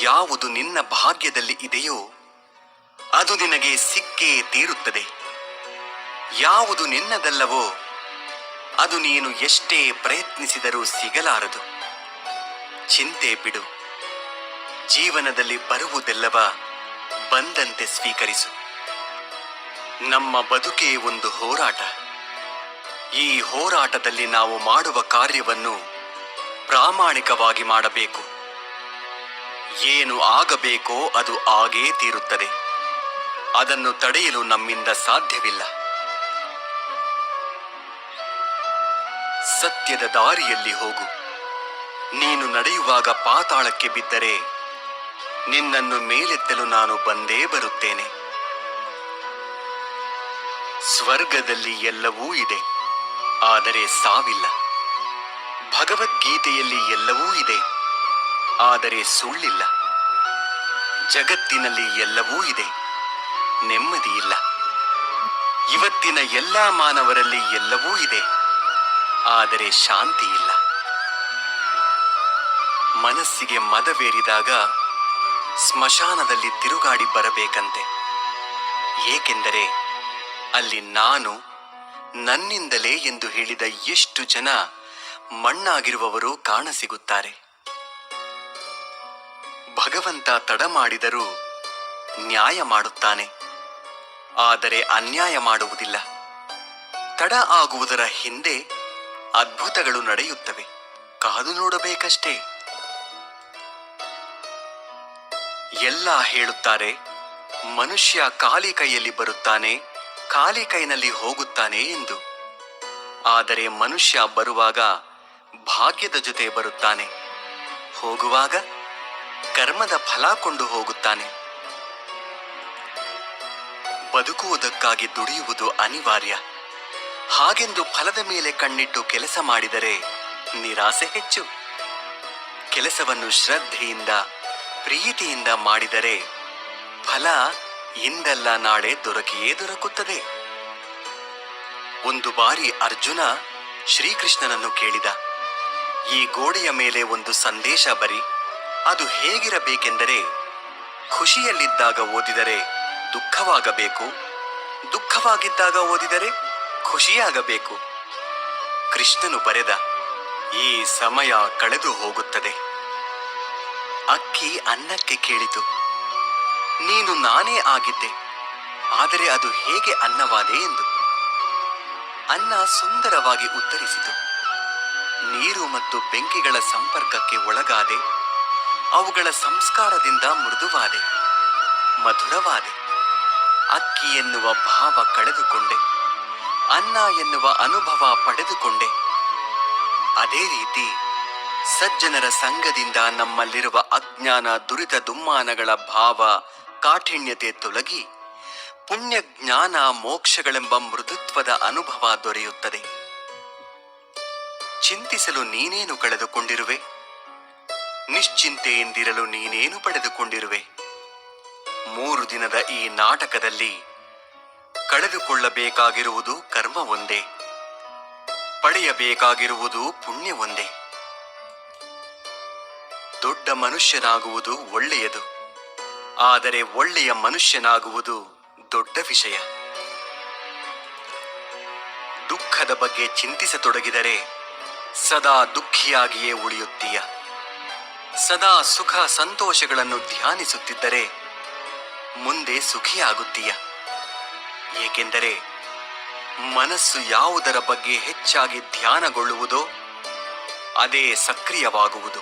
ಯಾವುದು ನಿನ್ನ ಭಾಗ್ಯದಲ್ಲಿ ಇದೆಯೋ ಅದು ನಿನಗೆ ಸಿಕ್ಕೇ ತೀರುತ್ತದೆ. ಯಾವುದು ನಿನ್ನದಲ್ಲವೋ ಅದು ನೀನು ಎಷ್ಟೇ ಪ್ರಯತ್ನಿಸಿದರೂ ಸಿಗಲಾರದು. ಚಿಂತೆ ಬಿಡು. ಜೀವನದಲ್ಲಿ ಬರುವುದೆಲ್ಲವ ಬಂದಂತೆ ಸ್ವೀಕರಿಸು. ನಮ್ಮ ಬದುಕೇ ಒಂದು ಹೋರಾಟ. ಈ ಹೋರಾಟದಲ್ಲಿ ನಾವು ಮಾಡುವ ಕಾರ್ಯವನ್ನು ಪ್ರಾಮಾಣಿಕವಾಗಿ ಮಾಡಬೇಕು. ಏನು ಆಗಬೇಕೋ ಅದು ಆಗೇ ತೀರುತ್ತದೆ. ಅದನ್ನು ತಡೆಯಲು ನಮ್ಮಿಂದ ಸಾಧ್ಯವಿಲ್ಲ. ಸತ್ಯದ ದಾರಿಯಲ್ಲಿ ಹೋಗು. ನೀನು ನಡೆಯುವಾಗ ಪಾತಾಳಕ್ಕೆ ಬಿದ್ದರೆ ನಿನ್ನನ್ನು ಮೇಲೆತ್ತಲು ನಾನು ಬಂದೇ ಬರುತ್ತೇನೆ. ಸ್ವರ್ಗದಲ್ಲಿ ಎಲ್ಲವೂ ಇದೆ, ಆದರೆ ಸಾವಿಲ್ಲ. ಭಗವದ್ಗೀತೆಯಲ್ಲಿ ಎಲ್ಲವೂ ಇದೆ, ಆದರೆ ಸುಳ್ಳಿಲ್ಲ. ಜಗತ್ತಿನಲ್ಲಿ ಎಲ್ಲವೂ ಇದೆ, ನೆಮ್ಮದಿಯಿಲ್ಲ. ಇವತ್ತಿನ ಎಲ್ಲ ಮಾನವರಲ್ಲಿ ಎಲ್ಲವೂ ಇದೆ, ಆದರೆ ಶಾಂತಿ ಇಲ್ಲ. ಮನಸ್ಸಿಗೆ ಮದವೇರಿದಾಗ ಸ್ಮಶಾನದಲ್ಲಿ ತಿರುಗಾಡಿ ಬರಬೇಕಂತೆ. ಏಕೆಂದರೆ ಅಲ್ಲಿ ನಾನು ನನ್ನಿಂದಲೇ ಎಂದು ಹೇಳಿದ ಎಷ್ಟು ಜನ ಮಣ್ಣಾಗಿರುವವರು ಕಾಣಸಿಗುತ್ತಾರೆ. ಭಗವಂತ ತಡ ಮಾಡಿದರೂ ನ್ಯಾಯ ಮಾಡುತ್ತಾನೆ, ಆದರೆ ಅನ್ಯಾಯ ಮಾಡುವುದಿಲ್ಲ. ತಡ ಆಗುವುದರ ಹಿಂದೆ ಅದ್ಭುತಗಳು ನಡೆಯುತ್ತವೆ, ಕಾದು ನೋಡಬೇಕಷ್ಟೇ. ಎಲ್ಲ ಹೇಳುತ್ತಾರೆ ಮನುಷ್ಯ ಖಾಲಿ ಕೈಯಲ್ಲಿ ಬರುತ್ತಾನೆ, ಖಾಲಿ ಕೈನಲ್ಲಿ ಹೋಗುತ್ತಾನೆ ಎಂದು. ಆದರೆ ಮನುಷ್ಯ ಬರುವಾಗ ಭಾಗ್ಯದ ಜೊತೆ ಬರುತ್ತಾನೆ, ಹೋಗುವಾಗ ಕರ್ಮದ ಫಲ ಕೊಂಡು ಹೋಗುತ್ತಾನೆ. ಬದುಕುವುದಕ್ಕಾಗಿ ದುಡಿಯುವುದು ಅನಿವಾರ್ಯ. ಹಾಗೆಂದು ಫಲದ ಮೇಲೆ ಕಣ್ಣಿಟ್ಟು ಕೆಲಸ ಮಾಡಿದರೆ ನಿರಾಸೆ ಹೆಚ್ಚು. ಕೆಲಸವನ್ನು ಶ್ರದ್ಧೆಯಿಂದ ಪ್ರೀತಿಯಿಂದ ಮಾಡಿದರೆ ಫಲ ಇಂದಲ್ಲ ನಾಳೆ ದೊರಕಿಯೇ ದೊರಕುತ್ತದೆ. ಒಂದು ಬಾರಿ ಅರ್ಜುನ ಶ್ರೀಕೃಷ್ಣನನ್ನು ಕೇಳಿದ, ಈ ಗೋಡೆಯ ಮೇಲೆ ಒಂದು ಸಂದೇಶ ಬರಿ. ಅದು ಹೇಗಿರಬೇಕೆಂದರೆ, ಖುಷಿಯಲ್ಲಿದ್ದಾಗ ಓದಿದರೆ ದುಃಖವಾಗಬೇಕು, ದುಃಖವಾಗಿದ್ದಾಗ ಓದಿದರೆ ಖುಷಿಯಾಗಬೇಕು. ಕೃಷ್ಣನು ಬರೆದ, ಈ ಸಮಯ ಕಳೆದು ಹೋಗುತ್ತದೆ. ಅಕ್ಕಿ ಅನ್ನಕ್ಕೆ ಕೇಳಿತು, ನೀನು ನಾನೇ ಆಗಿದ್ದೆ, ಆದರೆ ಅದು ಹೇಗೆ ಅನ್ನವಾದೆ ಎಂದು. ಅನ್ನ ಸುಂದರವಾಗಿ ಉತ್ತರಿಸಿತು, ನೀರು ಮತ್ತು ಬೆಂಕಿಗಳ ಸಂಪರ್ಕಕ್ಕೆ ಒಳಗಾದೆ, ಅವುಗಳ ಸಂಸ್ಕಾರದಿಂದ ಮೃದುವಾದೆ, ಮಧುರವಾದೆ. ಅಕ್ಕಿ ಎನ್ನುವ ಭಾವ ಕಳೆದುಕೊಂಡೆ, ಅನ್ನ ಎನ್ನುವ ಅನುಭವ ಪಡೆದುಕೊಂಡೆ. ಅದೇ ರೀತಿ ಸಜ್ಜನರ ಸಂಗದಿಂದ ನಮ್ಮಲ್ಲಿರುವ ಅಜ್ಞಾನ, ದುರಿತ, ದುಮ್ಮಾನಗಳ ಭಾವ, ಕಾಠಿಣ್ಯತೆ ತೊಲಗಿ ಪುಣ್ಯ, ಜ್ಞಾನ, ಮೋಕ್ಷಗಳೆಂಬ ಮೃದುತ್ವದ ಅನುಭವ ದೊರೆಯುತ್ತದೆ. ಚಿಂತಿಸಲು ನೀನೇನು ಕಳೆದುಕೊಂಡಿರುವೆ? ನಿಶ್ಚಿಂತೆಯಿಂದಿರಲು ನೀನೇನು ಪಡೆದುಕೊಂಡಿರುವೆ? 3 ದಿನದ ಈ ನಾಟಕದಲ್ಲಿ ಕಳೆದುಕೊಳ್ಳಬೇಕಾಗಿರುವುದು ಕರ್ಮ ಒಂದೇ, ಪಡೆಯಬೇಕಾಗಿರುವುದು ಪುಣ್ಯ ಒಂದೇ. ದೊಡ್ಡ ಮನುಷ್ಯನಾಗುವುದು ಒಳ್ಳೆಯದು, ಆದರೆ ಒಳ್ಳೆಯ ಮನುಷ್ಯನಾಗುವುದು ದೊಡ್ಡ ವಿಷಯ. ದುಃಖದ ಬಗ್ಗೆ ಚಿಂತಿಸತೊಡಗಿದರೆ ಸದಾ ದುಃಖಿಯಾಗಿಯೇ ಉಳಿಯುತ್ತೀಯ. ಸದಾ ಸುಖ ಸಂತೋಷಗಳನ್ನು ಧ್ಯಾನಿಸುತ್ತಿದ್ದರೆ ಮುಂದೆ ಸುಖಿಯಾಗುತ್ತೀಯ. ಏಕೆಂದರೆ ಮನಸ್ಸು ಯಾವುದರ ಬಗ್ಗೆ ಹೆಚ್ಚಾಗಿ ಧ್ಯಾನಗೊಳ್ಳುವುದೋ ಅದೇ ಸಕ್ರಿಯವಾಗುವುದು.